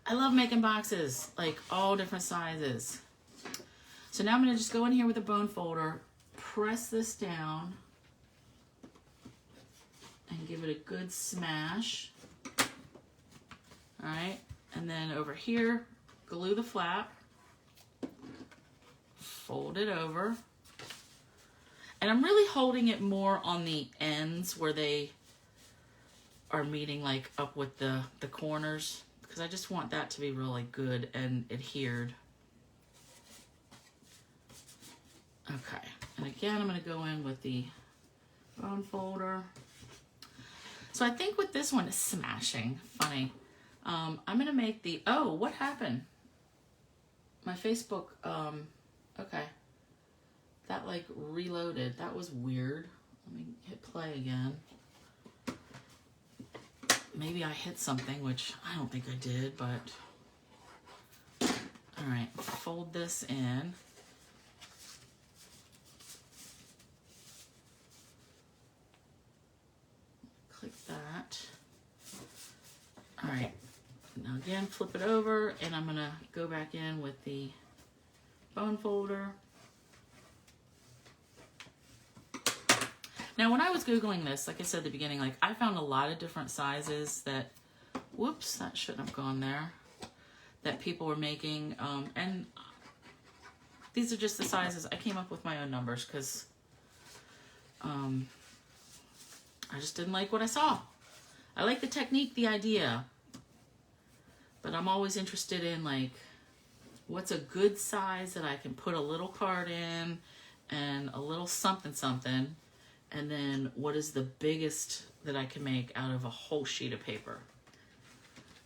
I love making boxes, like all different sizes. So now I'm going to just go in here with a bone folder, press this down, and give it a good smash. All right, and then over here, glue the flap, fold it over. And I'm really holding it more on the ends where they are meeting like up with the corners because I just want that to be really good and adhered. Okay, and again, I'm going to go in with the bone folder. So I think with this one, it's smashing. Funny. I'm going to make the, oh, what happened? My Facebook, okay. That like reloaded. That was weird. Let me hit play again. Maybe I hit something, which I don't think I did, but all right, fold this in. Click that. All right, now again, flip it over, and I'm gonna go back in with the bone folder. Now, when I was Googling this, like I said at the beginning, like I found a lot of different sizes that, whoops, that shouldn't have gone there, that people were making. And these are just the sizes. I came up with my own numbers because I just didn't like what I saw. I like the technique, the idea, but I'm always interested in like, what's a good size that I can put a little card in and a little something something. And then what is the biggest that I can make out of a whole sheet of paper?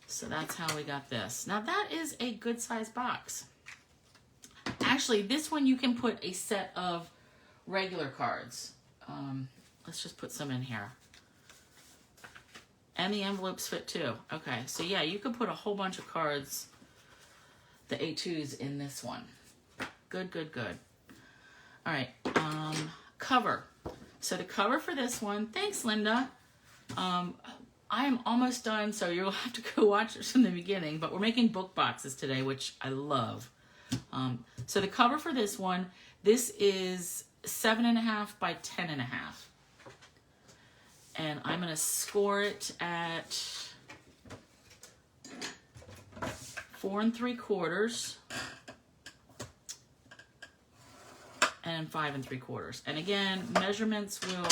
So that's how we got this. Now that is a good size box. Actually, this one you can put a set of regular cards. Let's just put some in here. And the envelopes fit too. Okay, so yeah, you could put a whole bunch of cards, the A2s, in this one. Good, good, good. All right, cover. So the cover for this one, thanks Linda. I am almost done, so you'll have to go watch it from the beginning, but we're making book boxes today, which I love. So the cover for this one, this is 7.5 by 10.5. And I'm gonna score it at 4 3/4. And 5 3/4. And again, measurements will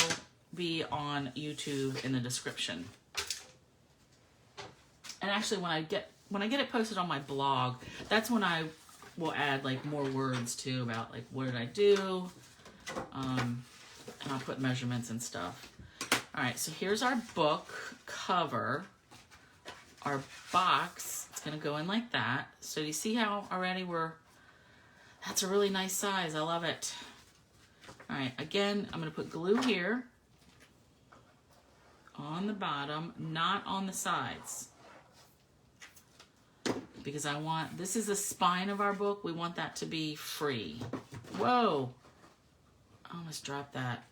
be on YouTube in the description. And actually, when I get it posted on my blog, that's when I will add like more words too about like what did I do, and I'll put measurements and stuff. All right, so here's our book cover. Our box, it's gonna go in like that. So do you see how already that's a really nice size. I love it. All right, again, I'm going to put glue here on the bottom, not on the sides. Because this is the spine of our book. We want that to be free. Whoa. I almost dropped that.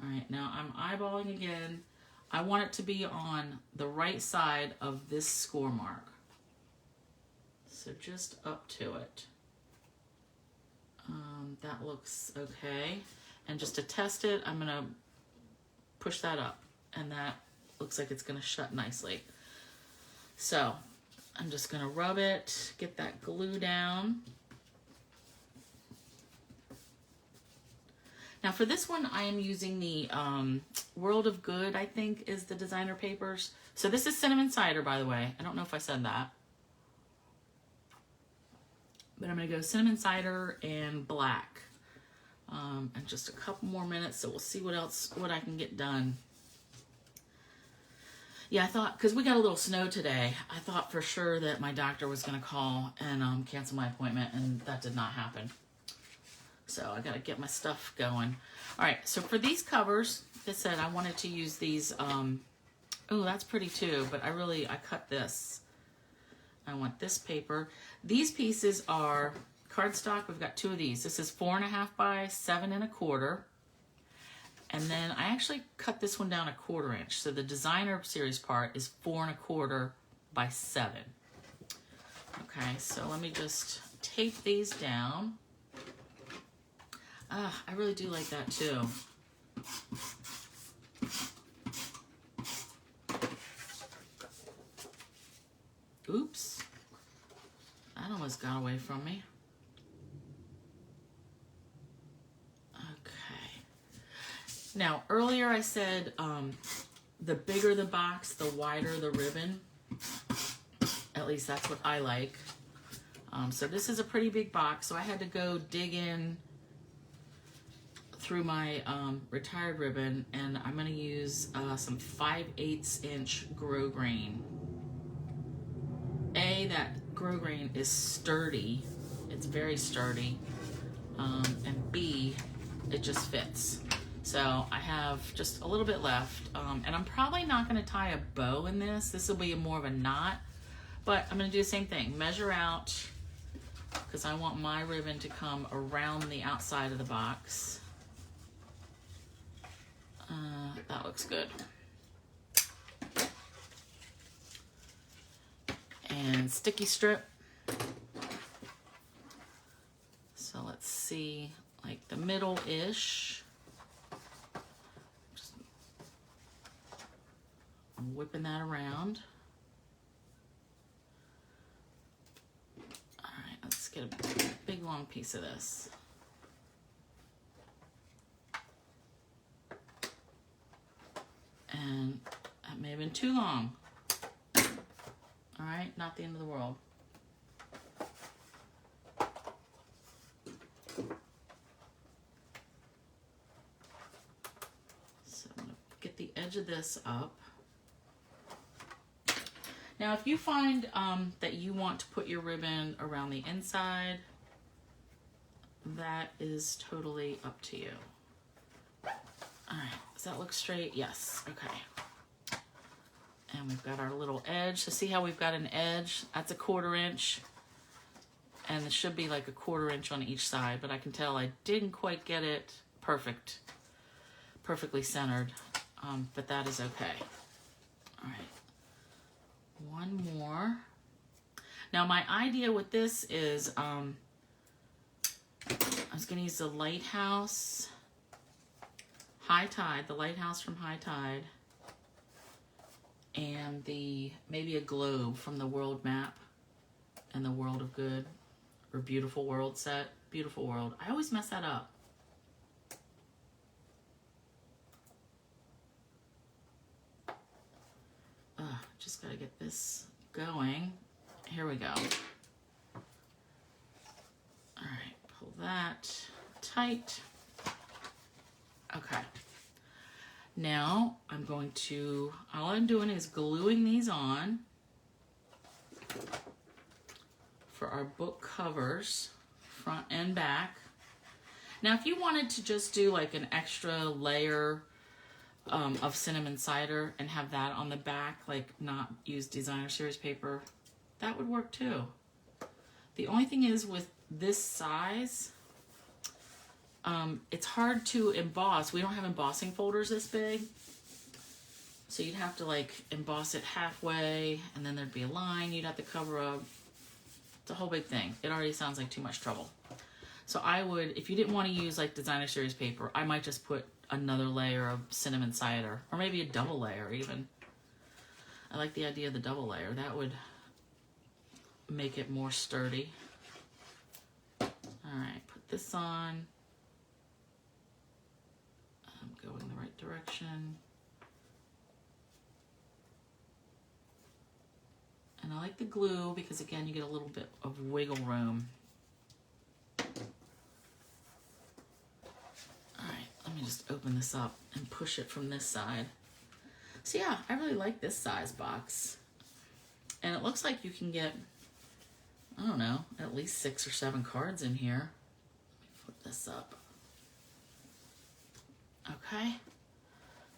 All right, now I'm eyeballing again. I want it to be on the right side of this score mark. So just up to it. That looks okay. And just to test it, I'm gonna push that up, and that looks like it's gonna shut nicely. So I'm just gonna rub it, get that glue down. Now for this one, I am using the World of Good, I think is the designer papers. So this is cinnamon cider, by the way. I don't know if I said that. But I'm going to go cinnamon cider and black. And just a couple more minutes, so we'll see what I can get done. Yeah, I thought, because we got a little snow today, I thought for sure that my doctor was going to call and cancel my appointment, and that did not happen. So I got to get my stuff going. All right, so for these covers, like I said, I wanted to use these. Oh, that's pretty too, but I cut this. I want this paper. These pieces are cardstock. We've got 2 of these. This is 4.5 by 7 1/4. And then I actually cut this one down 1/4 inch. So the designer series part is 4 1/4 by 7. Okay, so let me just tape these down. I really do like that too. Oops, that almost got away from me. Okay. Now, earlier I said the bigger the box, the wider the ribbon. At least that's what I like. So this is a pretty big box, so I had to go dig in through my retired ribbon, and I'm going to use some 5/8 inch grosgrain. That grosgrain is sturdy. It's very sturdy. And B, it just fits. So I have just a little bit left. And I'm probably not going to tie a bow in this. This will be more of a knot. But I'm going to do the same thing. Measure out, because I want my ribbon to come around the outside of the box. That looks good. And sticky strip. So let's see, like the middle-ish. Just whipping that around. All right, let's get a big long piece of this. And that may have been too long. All right, not the end of the world. So I'm gonna get the edge of this up. Now, if you find that you want to put your ribbon around the inside, that is totally up to you. All right, does that look straight? Yes, okay. And we've got our little edge. So see how we've got an edge? That's a 1/4 inch. And it should be like a 1/4 inch on each side, but I can tell I didn't quite get it perfectly centered, but that is okay. All right, one more. Now my idea with this is, I was gonna use the lighthouse, High Tide, the lighthouse from High Tide, and maybe a globe from the World Map and the World of Good, or Beautiful World set. Beautiful World. I always mess that up. Just gotta get this going. Here we go. All right, pull that tight. Okay. Now all I'm doing is gluing these on for our book covers, front and back. Now, if you wanted to just do like an extra layer of cinnamon cider and have that on the back, like not use designer series paper, that would work too. The only thing is with this size, it's hard to emboss. We don't have embossing folders this big. So you'd have to like emboss it halfway, and then there'd be a line you'd have to cover up. It's a whole big thing. It already sounds like too much trouble. So I would, if you didn't want to use like designer series paper, I might just put another layer of cinnamon cider, or maybe a double layer even. I like the idea of the double layer. That would make it more sturdy. All right, put this on. I'm going the right direction. And I like the glue because, again, you get a little bit of wiggle room. All right, let me just open this up and push it from this side. So yeah, I really like this size box. And it looks like you can get, I don't know, at least 6 or 7 cards in here. Let me flip this up. Okay,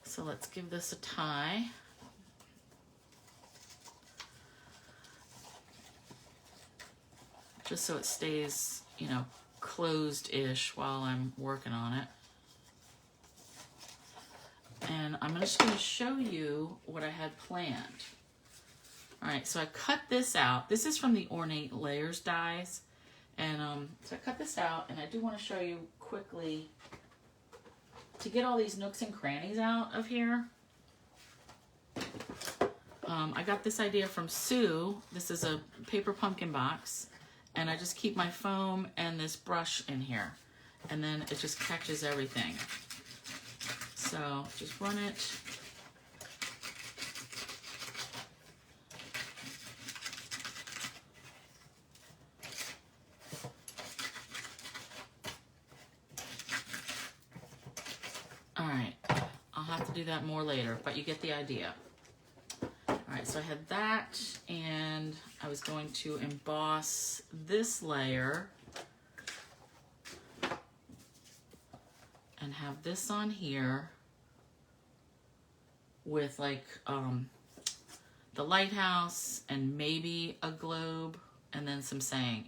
so let's give this a tie. Just so it stays, you know, closed-ish while I'm working on it. And I'm just going to show you what I had planned. All right, so I cut this out. This is from the Ornate Layers dies. And so I cut this out, and I do want to show you quickly to get all these nooks and crannies out of here. I got this idea from Sue. This is a paper pumpkin box. And I just keep my foam and this brush in here. And then it just catches everything. So just run it. do that more later, but you get the idea. All right, so I had that, and I was going to emboss this layer and have this on here with like the lighthouse and maybe a globe and then some saying.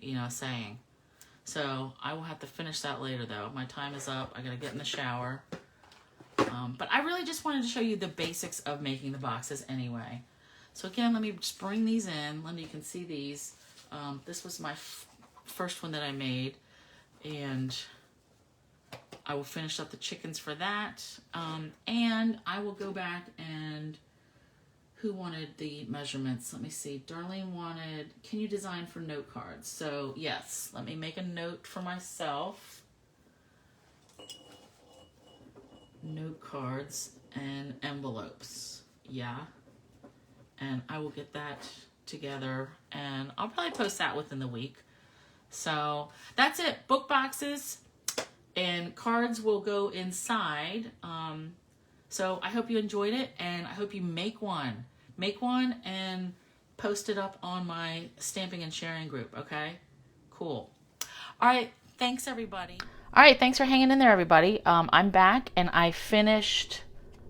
So I will have to finish that later though. My time is up. I gotta get in the shower. But I really just wanted to show you the basics of making the boxes anyway. So again, let me just bring these in. You can see these. This was my first one that I made, and I will finish up the chickens for that. And I will go back and who wanted the measurements? Let me see. Darlene wanted, can you design for note cards? So yes, let me make a note for myself. Note cards and envelopes. Yeah. And I will get that together, and I'll probably post that within the week. So that's it. Book boxes and cards will go inside. So I hope you enjoyed it, and I hope you make one. Make one and post it up on my stamping and sharing group, okay? Cool. All right, thanks everybody. All right, thanks for hanging in there, everybody. I'm back, and I finished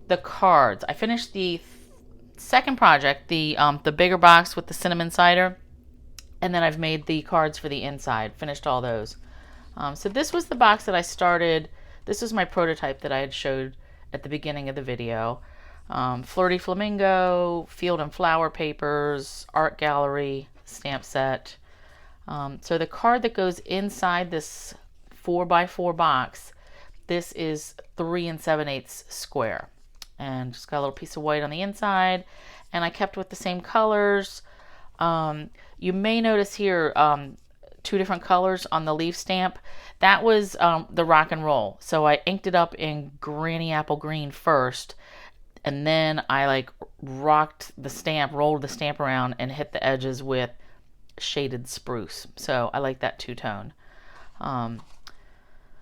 the cards. I finished the second project, the bigger box with the cinnamon cider, and then I've made the cards for the inside. Finished all those. So this was the box that I started. This was my prototype that I had showed at the beginning of the video. Flirty Flamingo, Field and Flower papers, art gallery, stamp set. So the card that goes inside this 4x4 box, this is 3 7/8 square, and just got a little piece of white on the inside, and I kept with the same colors. You may notice here 2 different colors on the leaf stamp. That was the rock and roll, so I inked it up in Granny Apple Green first, and then I like rolled the stamp around and hit the edges with shaded spruce. So I like that two-tone.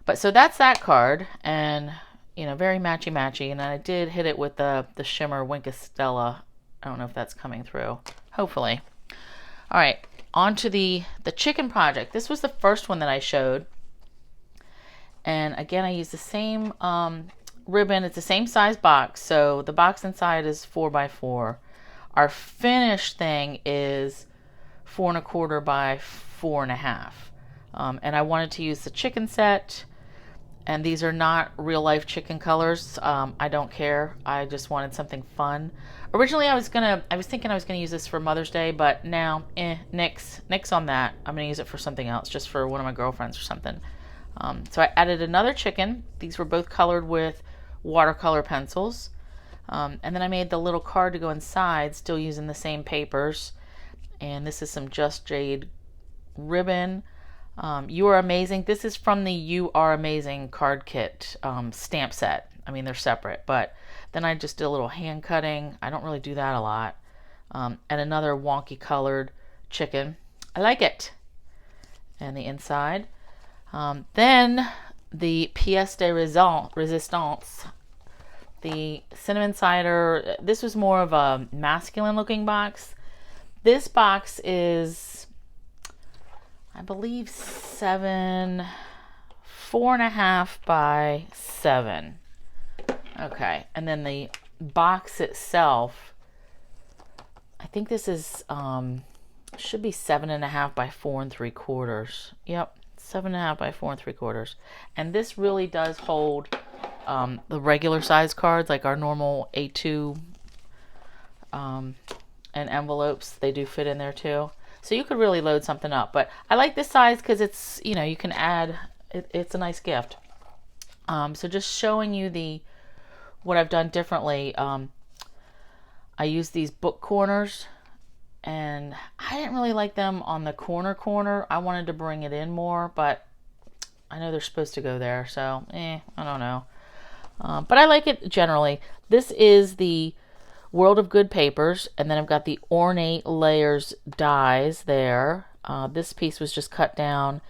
But so that's that card, and very matchy-matchy. And I did hit it with the shimmer Winkestella. I don't know if that's coming through. Hopefully. All right, on to the chicken project. This was the first one that I showed. And again, I used the same ribbon. It's the same size box, so the box inside is 4x4. Our finished thing is 4 1/4 by 4 1/2. And I wanted to use the chicken set, and these are not real life chicken colors. I don't care. I just wanted something fun. Originally, I was thinking I was gonna use this for Mother's Day, but now, nix on that. I'm gonna use it for something else, just for one of my girlfriends or something. So I added another chicken. These were both colored with watercolor pencils. And then I made the little card to go inside, still using the same papers. And this is some Just Jade ribbon. You Are Amazing. This is from the You Are Amazing card kit stamp set. I mean, they're separate, but then I just did a little hand cutting. I don't really do that a lot. And another wonky colored chicken. I like it. And the inside. Then the pièce de resistance, the cinnamon cider. This was more of a masculine looking box. This box is, I believe, 4 1/2 by 7. Okay, and then the box itself, I think this is should be 7 1/2 by 4 3/4. Yep, 7 1/2 by 4 3/4. And this really does hold the regular size cards, like our normal A2 and envelopes. They do fit in there too. So you could really load something up. But I like this size because it's, you can add, it's a nice gift. So just showing you what I've done differently. I use these book corners, and I didn't really like them on the corner. I wanted to bring it in more, but I know they're supposed to go there, so I don't know. But I like it generally. This is the World of Good papers, and then I've got the Ornate Layers dies there. This piece was just cut down,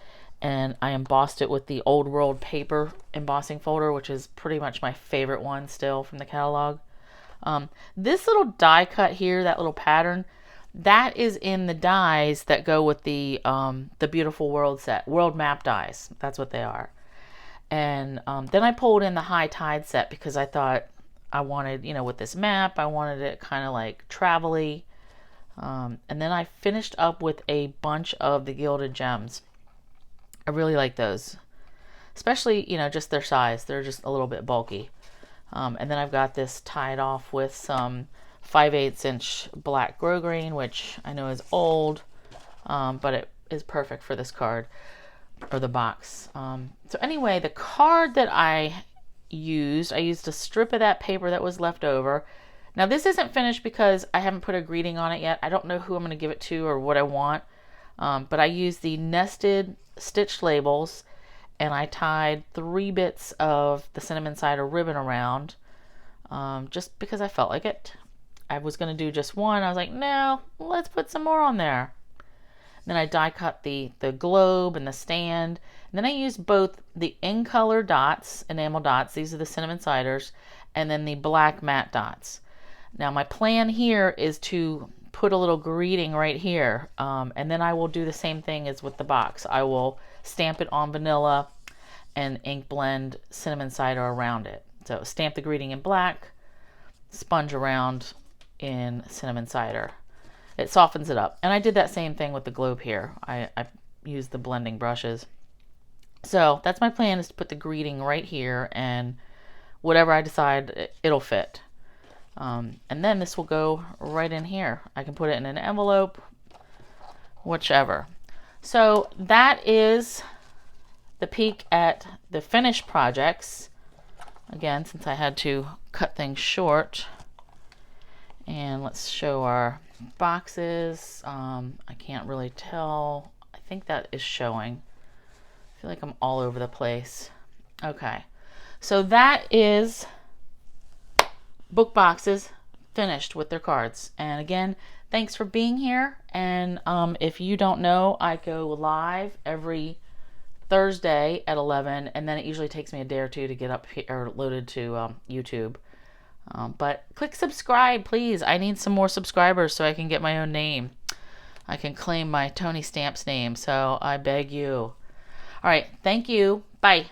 and I embossed it with the Old World paper embossing folder, which is pretty much my favorite one still from the catalog. This little die cut here, that little pattern, that is in the dies that go with the Beautiful World set, world map dies. That's what they are. And then I pulled in the High Tide set because I thought I wanted, you know, with this map, I wanted it kind of like travel-y. And then I finished up with a bunch of the Gilded Gems. I really like those, especially, you know, just their size. They're just a little bit bulky. And then I've got this tied off with some 5/8 inch black grosgrain, which I know is old, but it is perfect for this card, or the box. So anyway, the card that I used a strip of that paper that was left over. Now this isn't finished because I haven't put a greeting on it yet. I don't know who I'm going to give it to or what I want, but I used the nested stitched labels, and I tied 3 bits of the cinnamon cider ribbon around, just because I felt like it. I was going to do just one. I was like, no, let's put some more on there. Then I die cut the globe and the stand. And then I used both the in color dots, enamel dots, these are the cinnamon ciders, and then the black matte dots. Now my plan here is to put a little greeting right here, and then I will do the same thing as with the box. I will stamp it on vanilla and ink blend cinnamon cider around it. So stamp the greeting in black, sponge around in cinnamon cider. It softens it up. And I did that same thing with the globe here. I used the blending brushes. So that's my plan, is to put the greeting right here, and whatever I decide, it'll fit. And then this will go right in here. I can put it in an envelope, whichever. So that is the peek at the finished projects. Again, since I had to cut things short. And let's show our boxes. I can't really tell. I think that is showing. I feel like I'm all over the place. Okay. So that is book boxes finished with their cards. And again, thanks for being here. And if you don't know, I go live every Thursday at 11, and then it usually takes me a day or two to get up here, or loaded to YouTube. But click subscribe, please. I need some more subscribers so I can get my own name. I can claim my Tony Stamps name, so I beg you. All right, thank you. Bye.